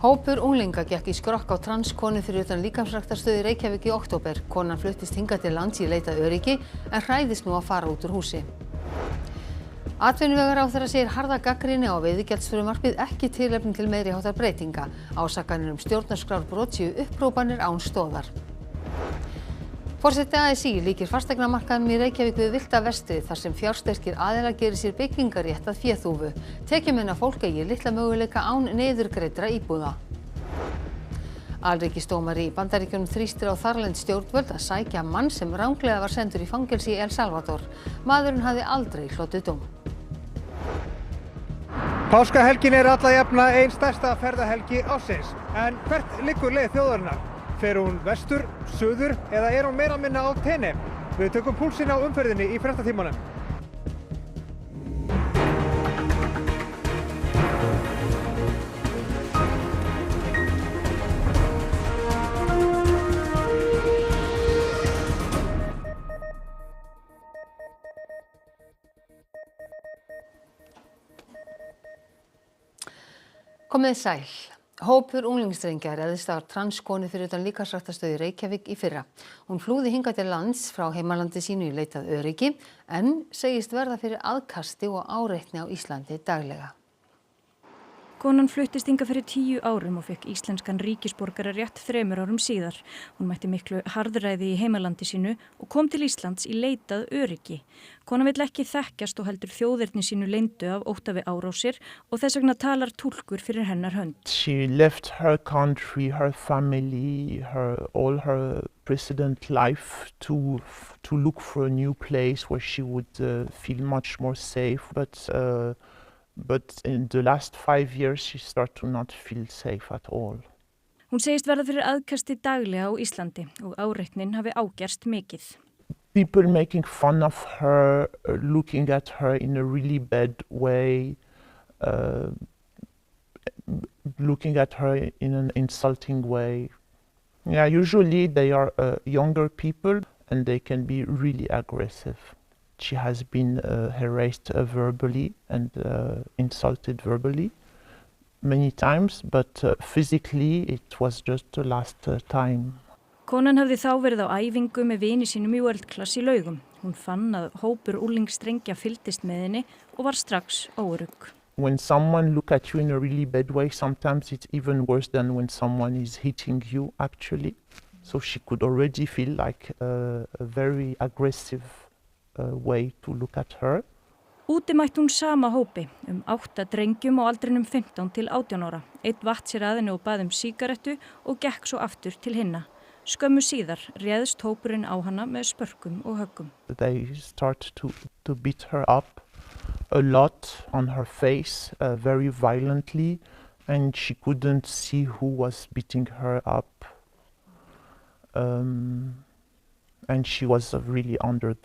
Hópur unglinga gekk í skrokk á transkonu fyrir utan líkamsræktarstöð í Reykjavík í október. Konan fluttist hingað til lands í leit að öryggi en hræðist nú að fara út úr húsi. Atvinnuvegaráðherra segir harða gagnrýni á veiðigjaldsfrumvarpið ekki tilefni til meiri háttar breytinga. Ásakanir stjórnarskrárbrot séu upphrópanir án stoðar. Forseti ASÍ líkir fasteignamarkaðnum í Reykjavík við villta vestrið þar sem fjársterkir aðilar gerir sér byggingarétt að féþúfu. Tekjumenna fólk eigi litla möguleika án niðurgreiddra íbúða. Alríkisdómari í Bandaríkjunum þrýstir á þarlend stjórnvöld að sækja mann sem ranglega var sendur í fangelsi í El Salvador. Maðurinn hafði aldrei hlotið dóm. Páskahelgin er alla jafna ein stærsta ferðahelgi ársins. En hvert liggur leið þjóðarinnar? Fer hún vestur, suður eða er hún meira minna á teini? Við tökum púlsinn á umferðinni í fréttatímanum. Komið sæl. Hópur unglingsdrengja réðst á transkonu fyrir utan líkamsræktarstöð í Reykjavík í fyrra. Hún flúði hingað til lands frá heimalandi sínu í leit að öryggi en segist verða fyrir aðkasti og áreitni á Íslandi daglega. Konan fluttist hingað fyrir 10 árum og fékk íslenskan ríkisborgararétt 3 árum síðar. Hún mætti miklu harðræði í heimalandi sínu og kom til Íslands í leit að öryggi. Konan vill ekki þekkjast og heldur þjóðerni sínu leyndu af ótta við árásir og þess vegna talar túlkur fyrir hennar hönd. She left her country, her family, all her precedent life to look for a new place where she would feel much more safe, but in the last 5 years she started to not feel safe at all. Hún segist verða fyrir aðkasti daglega á Íslandi og áreitnin hafi ágerst mikið. People making fun of her, looking at her in a really bad way, looking at her in an insulting way. Yeah, usually they are younger people and they can be really aggressive. She has been harassed verbally and insulted verbally many times, but physically it was just the last time. Konan hafði þá verið á æfingu með vini sínum í World Class í Laugum. Hún fann að hópur unglingsdrengja fylgdist með henni og var strax óörugg. When someone look at you in a really bad way, sometimes it's even worse than when someone is hitting you actually. So she could already feel like a very aggressive way to look at her. Úti mætti hún sama hópi, 8 drengjum á aldrinum 15 til 18 ára. Einn vatt sér að henni og bað sígarettu og gekk svo aftur til hinna. Skömmu síðar réðst hópurinn á hana með spörkum og höggum. They start to beat her up a lot on her face, very violently, and she couldn't see who was beating her up. And she was really under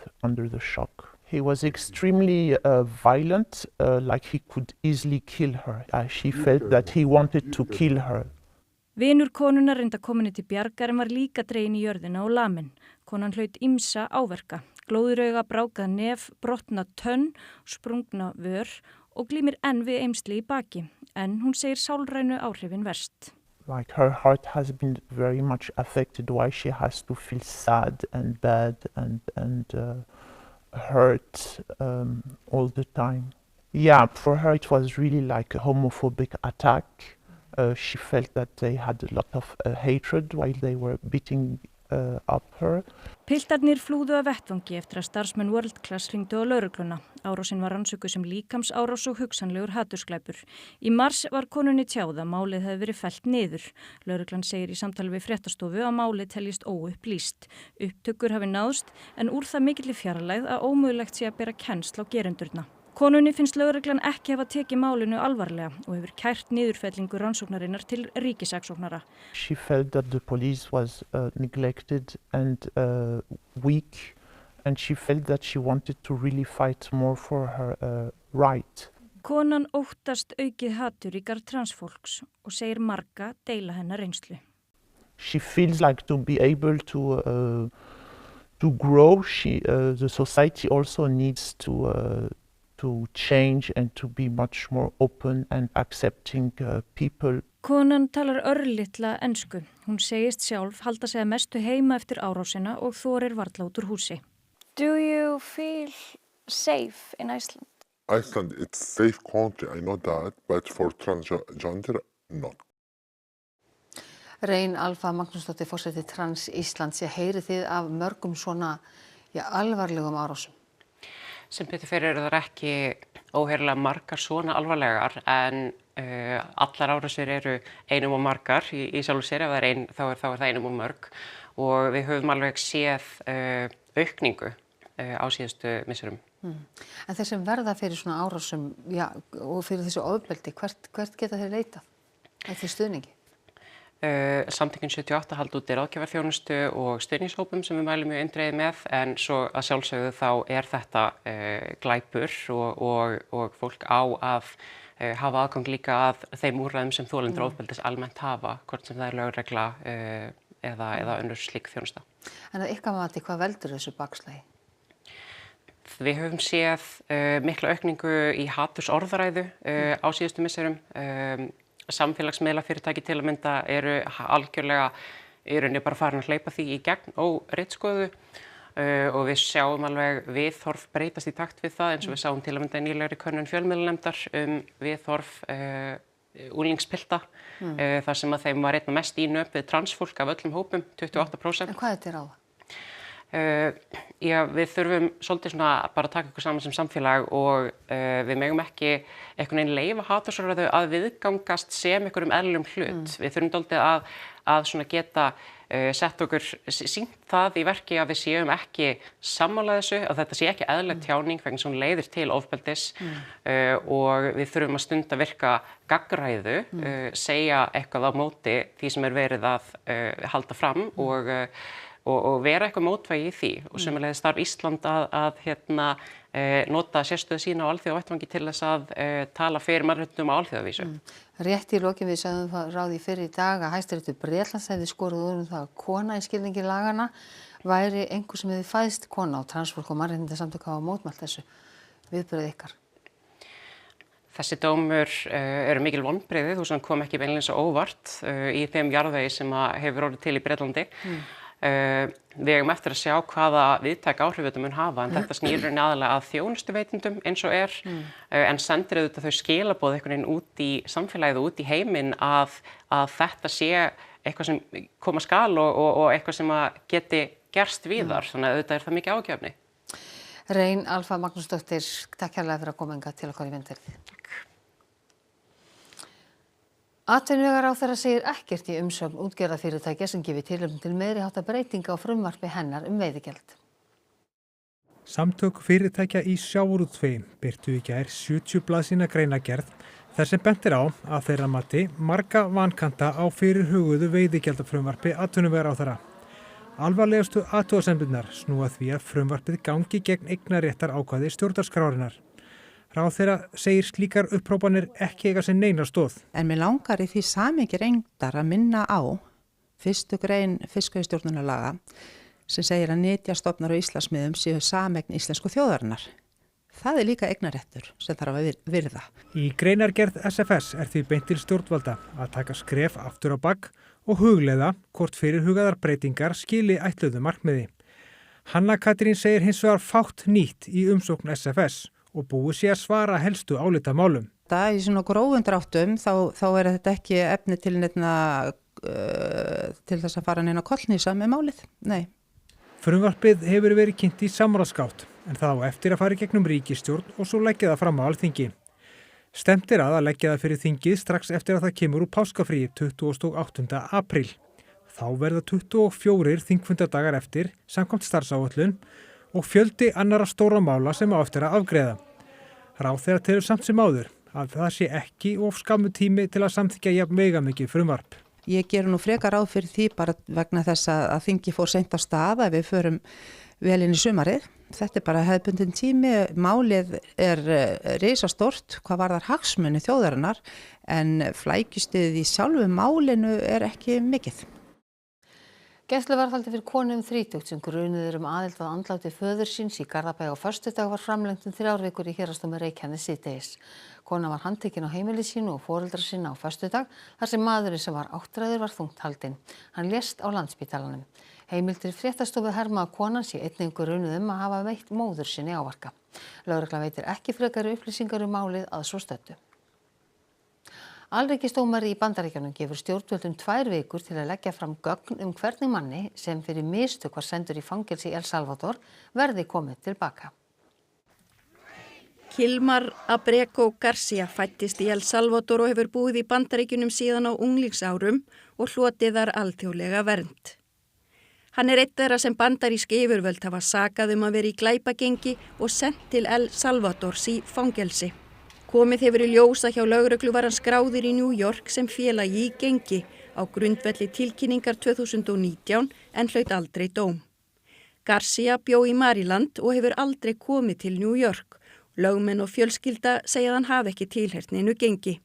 the shock. He was extremely violent, like he could easily kill her. She felt that he wanted to kill her. Vinur konunar reynda komin til bjargar en var líka dregin í jörðina og lamin. Konan hlaut ýmsa áverka, glóðurauga, brákað nef, brotna tönn, sprungna vör og glímir enn við eymsli í baki. En hún segir sálrænu áhrifin verst. Like her heart has been very much affected, why she has to feel sad and bad and hurt all the time. Yeah, for her it was really like a homophobic attack. She felt that they had a lot of hatred while they were beating up her. Piltarnir flúðu af vettvangi eftir að starfsmenn World Class hringdu á lögregluna. Árásin var rannsökuð sem líkamsárás og hugsanlegur hatursglæpur. Í mars var konunni tjáð að málið hefði verið fellt niður. Lögreglan segir í samtali við fréttastofu að málið teljist óupplýst. Upptökur hafi náðst en úr það mikilli fjarlægð að ómögulegt sé að bera kennsl á gerendurna. Konunni finnst lögreglan ekki hafa tekið málinu alvarlega og hefur kært niðurfellingu rannsóknarinnar til ríkissaksóknara. She felt that the police was neglected and weak, and she felt that she wanted to really fight more for her right. Konan óttast aukið hatur í garð transfólks og segir marga deila hennar reynslu. She feels like to be able to grow. The society also needs to to change and to be much more open and accepting people. Konan talar örlitla ensku. Hún segist sjálf halda sig að mestu heima eftir árásina og þorir varla út úr húsi. Do you feel safe in Iceland? Iceland, it's a safe country, I know that, but for transgender, not. Rein Alfa Magnúsdóttir, forseti Trans Íslands, heyrið þið af mörgum svona alvarlegum árásum? Sem betur fyrir eru þar ekki óheyrilega margar svona alvarlegar en allar árásir eru einum og margar í sjálfu sér, ef það er ein þá er það einum og mörg og við höfum alveg séð aukningu á síðustu misserum. En þeir sem verða fyrir svona árásum og fyrir þessu ofbeldi, hvert geta þeir leitað eftir stuðningi? Samtökin 78 halda úti ráðgjafarþjónustu og stuðningshópum sem við mælum mjög eindregið með en svo að sjálfsögðu þá er þetta glæpur og fólk á að hafa aðgang líka að þeim úrræðum sem þolendur ofbeldis almennt hafa, hvort sem það er lögregla eða önnur slík þjónusta. En að ykkar mati, hvað veldur þessu bakslagi? Við höfum séð mikla aukningu í hatursorðræðu á síðustu misserum. Samfélagsmiðlafyrirtæki til að mynda eru algjörlega í rauninni bara farin að hleypa því í gegn óritskoðu og við sjáum alveg viðhorf breytast í takt við það eins og við sáum til að mynda í nýlegri könnun fjölmiðlanefndar viðhorf unglingspilta þar sem að þeim var einna mest í nöp við transfólk af öllum hópum, 28%. En hvað er þetta ráða? Við þurfum svolítið svona bara að taka okkur saman sem samfélag og við megum ekki einhvern veginn leyfa hatursorðræðu að viðgangast sem einhverjum eðlilegum hlut. Við þurfum dálítið að svona geta sett okkur sýnt það í verki að við séum ekki sammála þessu, að þetta sé ekki eðlileg tjáning vegna sem hún leiðir til ofbeldis og við þurfum að stunda virka gagnræðu, segja eitthvað á móti því sem er verið að halda fram og vera eitthvað mótvægi í því og sömuleiðis þarf Ísland að nota sérstöðu sína á alþjóðavettvangi til þess að tala fyrir mannréttindum á alþjóðavísu. Rétt í lokin við sögðum það ráði fyrr í dag að Hæstiréttur Bretlands hefði skorið úr það að kona í skilningi laganna væri einhver sem hefði fæðst kona og transfólk og mannréttindasamtök hafa mótmælt þessu. Viðbrögð ykkar? Þessi dómur eru mikil vonbrigði, þú sem kom ekki beinlínis á óvart í þeim jarðvegi sem hefur orðið til í Bretlandi. Við eigum eftir að sjá hvaða viðtæk áhrif þetta mun hafa en þetta snýr aðalega að þjónustuveitendum eins og en sendir auðvitað þau skilaboð einhvern veginn út í samfélagið og út í heiminn að þetta sé eitthvað sem koma skal og eitthvað sem að geti gerst víðar, þannig að auðvitað er það mikið ágefni. Rein Alfa Magnúsdóttir, takk hérlega fyrir að koma hingað til okkar í Vindverði. Atvinnuvegaráðherra segir ekkert í umsögn útgerðarfyrirtækja sem gefi tilefni til meiriháttar breytinga á frumvarpi hennar veiðigjald. Samtök fyrirtækja í sjávarútvegi birtu í gær 70 blaðsíðna greinargerð þar sem bent á að þeirra mati marga vankanta á fyrirhuguðu veiðigjaldafrumvarpi atvinnuvegaráðherra. Alvarlegustu athugasemdirnar snúa því að frumvarpið gangi gegn eignarréttar ákvæði stjórnarskrárinnar. Ráðherra segir slíkar upprópanir ekki eiga sér neina stoð. En mér langar í því samhengi reyndar að minna á 1. grein fiskveiðistjórnarlaga sem segir að nytjastofnar á Íslandsmiðum séu sameign íslensku þjóðarinnar. Það er líka eignarréttur sem þarf að virða. Í greinargerð SFS er því beint til stjórnvalda að taka skref aftur á bak og hugleiða hvort fyrirhugaðar breytingar skili ætluðu markmiði. Hanna Katrín segir hins vegar fátt nýtt í umsókn SFS og búið sé að svara helstu álitamálum. Það í svona grófum dráttum þá er þetta ekki efni til til þess að fara neina kollnýsa með málið. Nei. Frumvarpið hefur verið kynnt í samráðsgátt en það á eftir að fara í gegnum ríkisstjórn og svo leggja það fram á Alþingi. Stefnt er að leggja það fyrir þingið strax eftir að það kemur úr páskafríi 28. apríl. Þá verða 24 þingfundadagar eftir samkvæmt starfsáætlun og fjöldi annarra stóra mála sem á eftir að afgreiða. Ráðherra telur samt sem áður að það sé ekki of skamur tími til að samþykkja jafn veigamikið frumvarp. Ég ger nú frekar ráð fyrir því bara vegna þess að þingi fór seint á stað að við förum vel inn í sumarið. Þetta er bara hefðbundin tími, málið er risastórt hvað varðar hagsmuni þjóðarinnar en flækjustuðið í sjálfu málinu er ekki mikið. Gæsluvarðhaldi fyrir konu þrítugt sem grunuð aðild að andláti föður síns í Garðabæ á föstudag var framlengt 3 vikur í Héraðsdómi Reykjaness síðdegis. Kona var handtekin á heimili sínu og foreldra sinna á föstudag þar sem maðurinn sem var áttræður var þungt haldinn. Hann lést á Landspítalanum. Heimildir fréttastofu herma að konan sé einnig grunuð að hafa veitt móður sinni áverka. Lögregla veitir ekki frekari upplýsingar málið að svo stöddu. Alríkisdómari í Bandaríkjunum gefur stjórnvöldum 2 vikur til að leggja fram gögn hvernig manni sem fyrir mistök var sendur í fangelsi í El Salvador verði komið til baka. Kilmar Abrego Garcia fæddist í El Salvador og hefur búið í Bandaríkjunum síðan á unglingsárum og hlotið þar alþjóðlega vernd. Hann einn þeirra sem bandarísk yfirvöld hafa sakað að vera í glæpagengi og sent til El Salvadors í fangelsi. Komið hefur í ljós að hjá lögreglu var hann skráður í New York sem félagi í gengi á grundvelli tilkynningar 2019 en hlaut aldrei dóm. Garcia bjó í Maryland og hefur aldrei komið til New York. Lögmenn og fjölskylda segja að hann hafi ekki tilheyrt neinu gengi.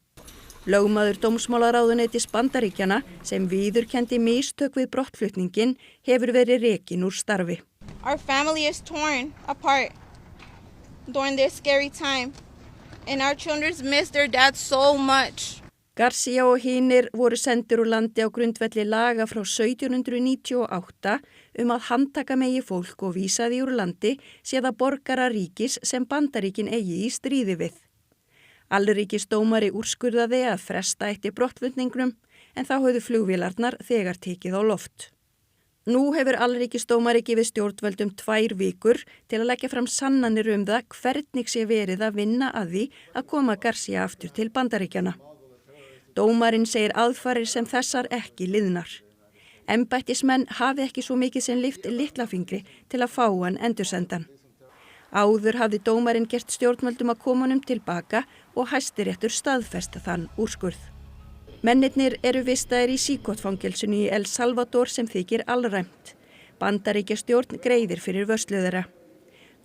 Lögmaður dómsmálaráðuneytis Bandaríkjanna sem viðurkenndi mistök við brottflutningin hefur verið rekin úr starfi. Our family is torn apart during this scary time. And our children miss their dad so much. Garcia og hinir voru sendir úr landi á grundvelli laga frá 1798 að handtaka megi fólk og vísa því úr landi séð að borgara ríkis sem Bandaríkin eigi í stríði við. Alríkisdómari úrskurðaði að fresta ætti brottflutningnum en þá höfðu flugvélarnar þegar tekið á loft. Nú hefur alríkisdómari gefið stjórnvöldum 2 vikur til að leggja fram sannanir það hvernig sé verið að vinna að því að koma Garcia aftur til Bandaríkjanna. Dómarinn segir aðfarir sem þessar ekki liðnar. Embættismenn hafi ekki svo mikið sem lyft litlafingri til að fá hann endursendan. Áður hafði dómarinn gert stjórnvöldum að koma honum tilbaka og Hæstiréttur staðfesta þann úrskurð. Mennirnir eru vistaðir í Sikot-fangelsinu í El Salvador sem þykir alræmt. Bandaríkjastjórn greiðir fyrir vörslu þeirra.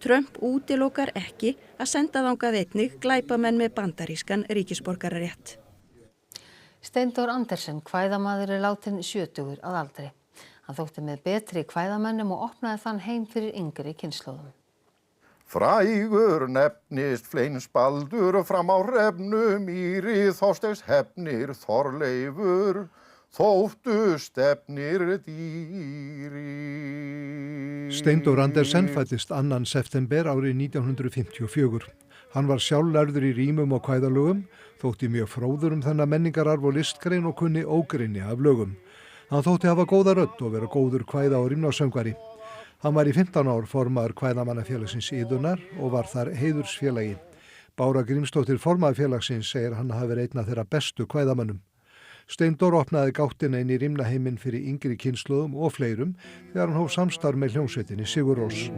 Trump útilokar ekki að senda þangað einnig glæpamenn með bandarískan ríkisborgararétt. Steindór Andersen, kvæðamaður látinn 70 að aldri. Hann þótti með betri kvæðamönnum og opnaði þann heim fyrir yngri kynslóðum. Frægur nefnist Fleinsbaldur fram á refnum Íri Þorsteins hefnir Þorleifur þóttu stefnir dýri. Steindór Andersen fæddist 2. september árið 1954. Hann var sjálflærður í rímum og kvæðalögum, þótti mjög fróður þennan menningararf og listgrein og kunni ógrynni af lögum. Hann þótti hafa góða rödd og vera góður kvæða- og rímnasöngvari. Hann var í 15 ár formaður kvæðamannafélagsins Iðunnar og var þar heiðursfélagi. Bára Grímsdóttir formaður félagsins segir hann hafi verið einn af þeirra bestu kvæðamönnum. Steindór opnaði gáttina inn í rímnaheiminn fyrir yngri kynslóðum og fleirum þegar hann hóf samstarf með hljómsveitinni Sigur Rós.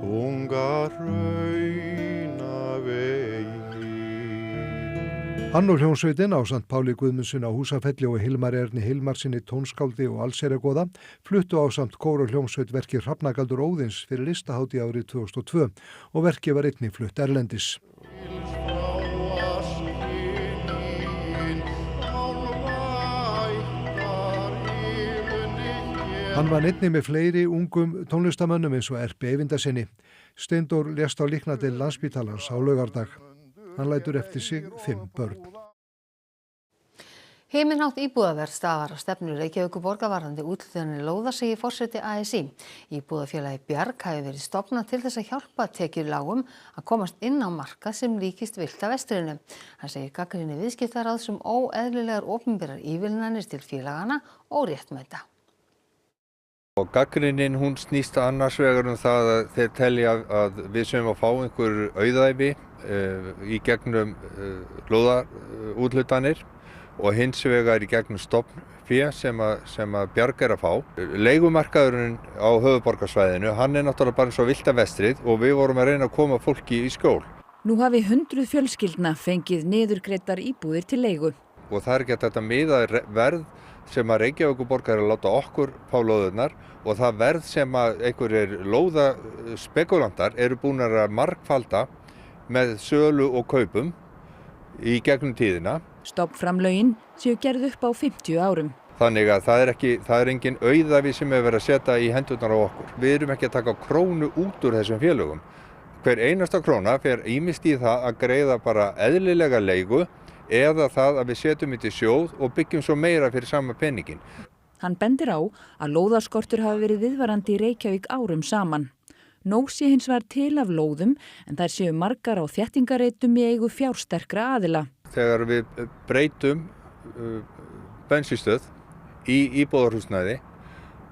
Þungar rauna vegi. Hann og hljómsveitin ásamt Páli Guðmundssyni á Húsafelli og Hilmar Erni Hilmarsinni tónskáldi og allsherjargoða fluttu ásamt kór og hljómsveit verkið Hrafnagaldur Óðins fyrir listahátíð árið 2002 og verkið var einnig flutt erlendis. Hann var einnig með fleiri ungum tónlistamönnum eins og Erpi Eyvindarsyni. Steindór lést á líknardeild Landspítalans á laugardag. Hann lætur eftir sig 5 börn. Himinhátt íbúðaverð stafar á stefnu Reykjavíkurborgar varðandi úthlutanir lóða, segir forseti ASÍ. Íbúðafélagi Bjarg hafi verið stofnað til þess að hjálpa tekjulágum að komast inn á markað sem líkist villta vestrinu. Hann segir gagnrýni viðskiptaráðs óeðlilegar opinberar ívilnanir til félagana og réttmæta. Og gagnrýnin hún snýst annars vegar það að þeir telja að við sem að fá einhver auðæfi í gegnum lóðaúthlutanir og hins vegar í gegnum stofnfé sem að Bjarg að fá. Leigumarkaðurinn á höfuðborgarsvæðinu, hann náttúrulega bara svo villta vestrið og við vorum að reyna að koma fólki í skjól. Nú hafi 100 fjölskyldna fengið niðurgreiddar íbúðir til leigu. Og það er ekki að þetta miða verð sem að Reykjavíkurborgar að láta okkur fá lóðurnar og það verð sem að einhverjir lóðaspekulantar eru búin að margfalda með sölu og kaupum í gegnum tíðina. Stofnframlögin séu gerð upp á 50 árum. Þannig að það er engin auðæfi sem er verið að setja í hendurnar á okkur. Við erum ekki að taka krónu út úr þessum félögum. Hver einasta króna fer ýmist í það að greiða bara eðlilega leigu eða það að við setjum þetta í sjóð og byggjum svo meira fyrir sama peningin. Hann bendir á að lóðaskortur hafi verið viðvarandi í Reykjavík árum saman. Nóg sé hins vegar til af lóðum en þær séu margar á þéttingareitum í eigu fjársterkra aðila. Þegar við breytum bensínstöð í íbúðarhúsnæði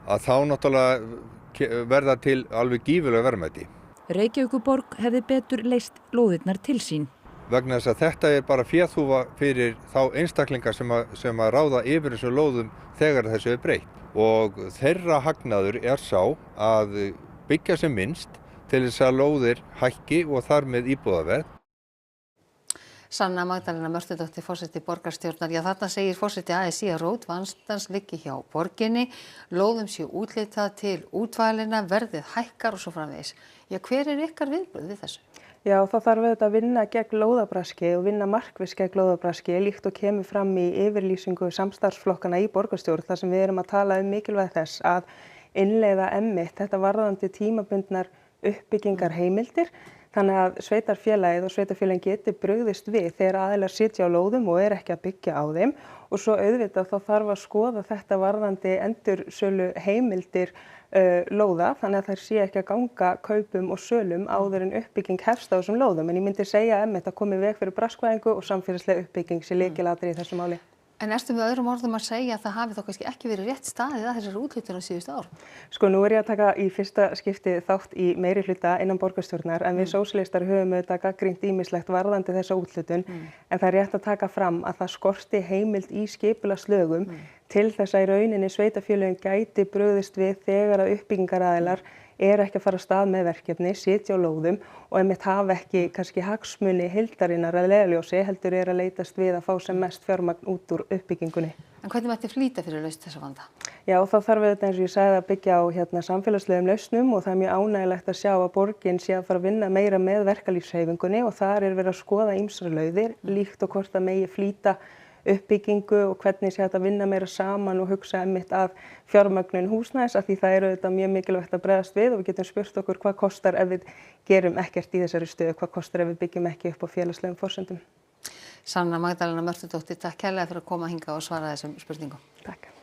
að þá náttúrulega verða til alveg gífurlega verðmæti. Reykjavíkurborg hefði betur leyst lóðirnar til sín. Vegna þess að þetta er bara féþúfa fyrir þá einstaklingar sem að ráða yfir þessu lóðum þegar þessu er breytt. Og þeirra hagnaður er sá að byggja sem minnst til þess að lóðir hækki og þar með íbúðaverð. Sanna Magdalena Mörtudóttir, forseti borgarstjórnar. Já, þarna segir forseti ASÍ að rót vandans liggi hjá borginni, lóðum séu útleitað til útvalina, verðið hækkar og svo framvegis. Já, hver er ykkar viðbrögð við þessu? Já, það þarf auðvitað að vinna gegn lóðabraski og vinna markviss gegn lóðabraski líkt og kemur fram í yfirlýsingu samstarfsflokkana í borgarstjórn þar sem við erum að tala mikilvægi þess að innleiða einmitt þetta varðandi tímabundnar uppbyggingar heimildir. Þannig að sveitarfélagið og sveitarfélagin geti brugðist við þegar aðilar sitja á lóðum og er ekki að byggja á þeim og svo auðvitað þá þarf að skoða þetta varðandi endursölu heimildir lóða þannig að þær sé ekki að ganga kaupum og sölum áður en uppbygging hefst á þessum lóðum en ég myndi segja að þetta komi veg fyrir braskvæðingu og samfélagslega uppbygging sé lykilatriði í þessu máli. En ertu með öðrum orðum að segja að það hafi þá kannski ekki verið rétt staðið að þessari úthlutun á síðustu ár? Sko, nú er ég að taka í fyrsta skipti þátt í meiri hluta innan borgarstjórnar en við sósíalistar höfum auðvitað gagnrýnt ýmislegt varðandi þessa úthlutun en það er rétt að taka fram að það skorti heimild í skipulagslögum til þess að í rauninni sveitarfélögin gæti brugðist við þegar að uppbyggingaraðilar er ekki að fara af stað með verkefni, sitja á lóðum og einmitt hafa ekki kannski hagsmuni heildarinnar að leiðarljósi heldur er að leitast við að fá sem mest fjármagn út úr uppbyggingunni. En hvernig mætti flýta fyrir lausn þessa vanda? Já, þá þarf auðvitað eins og ég sagði að byggja á samfélagslegum lausnum og það er mjög ánægilegt að sjá að borgin sé að fara að vinna meira með verkalýðshreyfingunni og þar er verið að skoða ýmsar lauðir líkt og hvort að megi flýta uppbyggingu og hvernig sé hægt að vinna meira saman og hugsa einmitt að fjármögnun húsnæðis af því það er auðvitað mjög mikilvægt að bregðast við og við getum spurt okkur hvað kostar ef við gerum ekkert í þessari stöðu, hvað kostar ef við byggjum ekki upp á félagslegum forsendum. Sanna Magdalena Mörtudóttir, takk kærlega fyrir að koma hingað og svara þessum spurningum. Takk.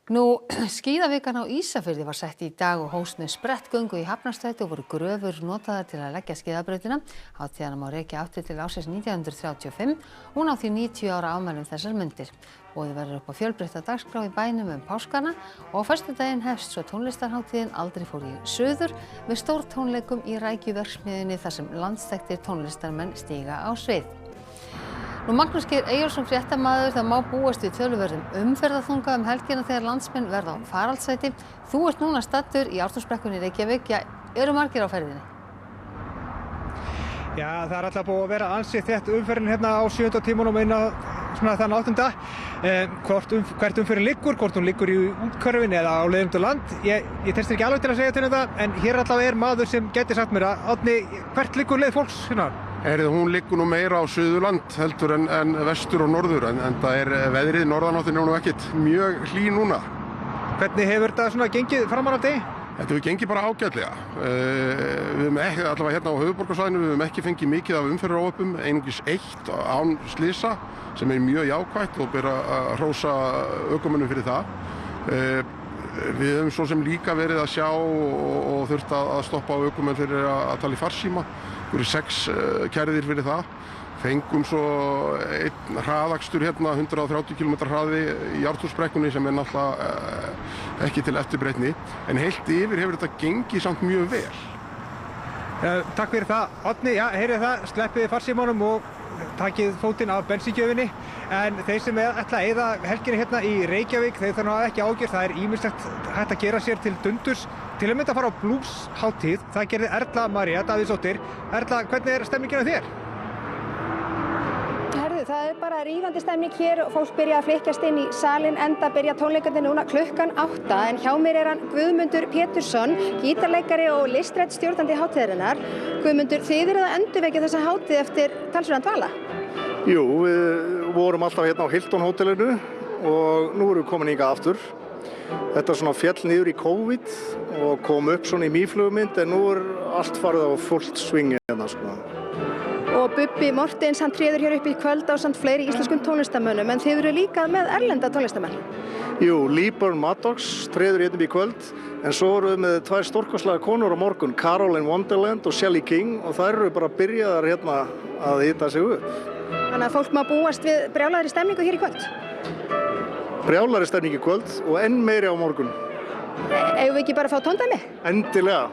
Nú, skíðavikan á Ísafirði var sett í dag og hófst með sprettgöngu í Hafnarstræti og voru gröfur notaðar til að leggja skíðabrautina. Hátíðina má rekja aftur til ársins 1935. Hún á því 90 ára afmæli þessar mundir. Boðið verður upp á fjölbreytta dagskrá í bænum páskana og á föstudaginn hefst svo tónlistarhátíðin Aldrei fór ég suður með stórtónleikum í Rækjuverksmiðjunni þar sem landsþekktir tónlistarmenn stíga á svið. Nú, Magnús Geir Eyjólfsson fréttamaður, það má búast við töluverðum umferðarþunga helgina þegar landsmenn verða á faraldsvæti. Þú ert núna staddur í Ártúnsbrekkunni í Reykjavík. Já, eru margir á ferðinni? Já, það er alltaf búið að vera ansi þétt umferðin hérna á 7. tímanum inn á þann 8. Hvert umferðin liggur, hvort hún liggur í útkörfin eða á leiðum til land. Ég testir ekki alveg til að segja til þetta, en hér allavega er maður sem geti sagt mér að Árni, hvert liggur leið fólks hérna? Hún liggur nú meira á Suðurland heldur en vestur og norður en það er veðrið norðanáttin nú ekkert mjög hlý núna. Hvernig hefur þetta gengið framan af degi? Þetta hefur gengið bara ágætlega. Við höfum ekki, allavega hérna á höfuðborgarsvæðinu, við höfum ekki fengið mikið af umferðaróhöppum, einungis 1 án slysa sem er mjög jákvætt og ber að hrósa ökumönnum fyrir það. Við höfum svo sem líka verið að sjá og þurft að stoppa á ökumenn fyrir að tala í farsíma. Það eru 6 kærðir fyrir það. Fengum svo einn hraðakstur hérna, 130 km hraði í Ártúnsbrekkunni sem er náttúrulega ekki til eftirbreytni. En heilt yfir hefur þetta gengið samt mjög vel. Takk fyrir það. Árni, já, heyrið það, sleppiði farsímanum og takið fótinn af bensíngjöfinni. En þeir sem ætla að eyða helginni hérna í Reykjavík, þeir þarf ekki ágjörð. Það er ýmislegt hægt að gera sér til dundurs. Til að mynda að fara á blues-hátíð, það gerði Erla María Davíðsdóttir. Erla, hvernig er stemningin á þér? Það er bara rífandi stemning hér og fólk byrja að flykkjast inn í salinn enda byrja tónleikandi núna klukkan 8 en hjá mér er hann Guðmundur Pétursson, gítarleikari og listrænn stjórnandi hátíðarinnar. Guðmundur, þið eruð að endurvekja þessa hátíð eftir talsverðan dvala? Jú, við vorum alltaf hérna á Hilton hótelinu og nú erum við komin hingað aftur. Þetta svona féll niður í COVID og kom upp svona í mýflugmynd en nú allt farið á fullt swingi hérna sko. Og Bubbi Mortens, hann tréður hér upp í kvöld ásamt fleiri íslenskum tónlistarmönnum, en þið eru líka með erlenda tónlistarmenn. Jú, Lee Burn Maddox tréður hérna upp í kvöld, en svo erum við með tvær stórkostlega konur á morgun, Caroline Wonderland og Shelley King, og þær eru bara byrjaðar hérna að hita sig upp. Þannig að fólk má búast við brjálæðri stemningu hér í kvöld? Brjálæðri stemningu í kvöld og enn meiri á morgun. Eigum við ekki bara að fá tóndæmi? Endilega.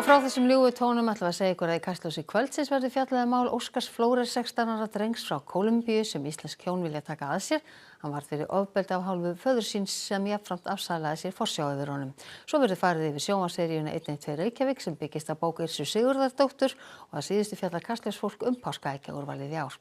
Frá þessum ljúfu tónum ætlum við að segja ykkur að í Kastljósi kvöldsins verður fjallað mál Óskars Flóres 16 ára drengs frá Kólumbíu sem íslensk hjón vilja taka að sér. Hann varð fyrir ofbeldi af hálfu föður síns sem jafnframt afsalaði sér forsjá yfir honum. Svo verður farið yfir sjónvarpsseríuna 112 Reykjavík sem byggist á bók Yrsu Sigurðardóttur og að síðustu fjallar Kastljósfólk páskaeggjúrvalið í ár.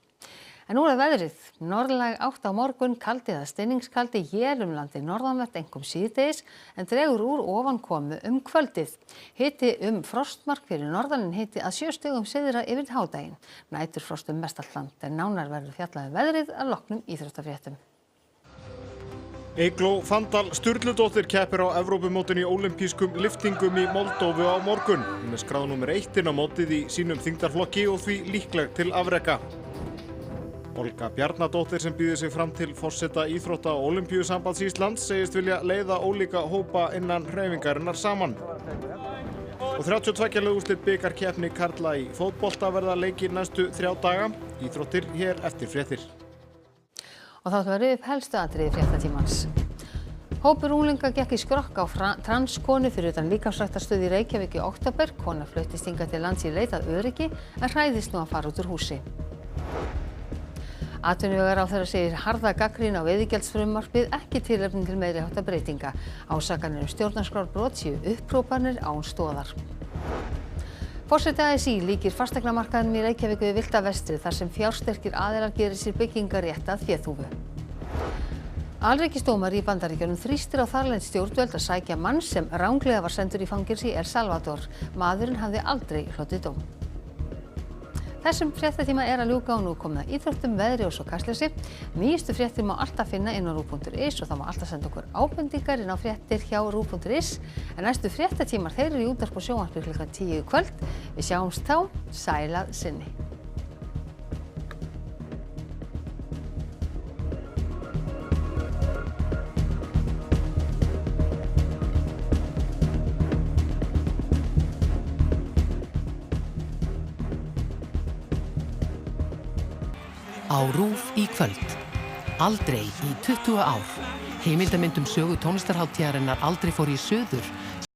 En nú er veðrið. Norðlæg átt á morgun, kaldi eða stinningskaldi él landið norðanvert einkum síðdegis en dregur úr ofankomu kvöldið. Hiti frostmark fyrir norðan en hiti að 7 stigum syðra yfir hádaginn. Næturfrost mestallt land en nánar verður fjallað veðrið að loknum íþróttafréttum. Eygló Fandal Sturludóttir keppir á Evrópumótinu í ólympískum lyftingum í Moldóvu á morgun. Hún er skráð númer 1 inn á mótið í sínum þyngdarflokki og því líkleg til afreka. Olga Bjarnadóttir sem býður sig fram til forseta íþrótta og Ólympíusambands Íslands segist vilja leiða ólíka hópa innan hreyfingarinnar saman. Og 32 liða úrslit bikarkeppni karla í fótbolta verða leikir næstu 3 daga. Íþróttir hér eftir fréttir. Og þá ætlum við að rifja upp helstu atriði fréttatímans. Hópur unglinga gekk í skrokk á transkonu fyrir utan líkamsræktarstöð í Reykjavík í október. Kona fluttist hingað til lands í leit að öryggi en hræðist nú að fara út úr húsi. Atvinnuvegaráðherra segir harða gagnrýni á veiðigjaldsfrumvarpið ekki tilefni til meiriháttar breytinga. Ásakanir stjórnarskrárbrot séu upphrópanir án stoðar. Forseti ASÍ líkir fasteignamarkaðnum í Reykjavík við villta vestrið þar sem fjársterkir aðilar gerir sér byggingarétt að féþúfu. Alríkisdómari í Bandaríkjunum þrýstir á þarlend stjórnvöld að sækja mann sem ranglega var sendur í fangelsi í El Salvador. Maðurinn hafði aldrei hlotið dóm. Þessum fréttatíma er að ljúka og nú komið að íþróttum, veðri og svo Kastljósi. Nýjustu fréttir má alltaf finna inn á RÚV.is og það má alltaf senda okkur ábendingar inn á fréttir hjá RÚV.is. En næstu fréttatímar þeir eru í útvarpi og sjónvarpi klukkan 10 í kvöld. Við sjáumst þá, sæl að sinni. Á RÚV í kvöld. Aldrei í 20 ár. Heimildamynd sögu tónlistarhátíðarinnar Aldrei fór ég suður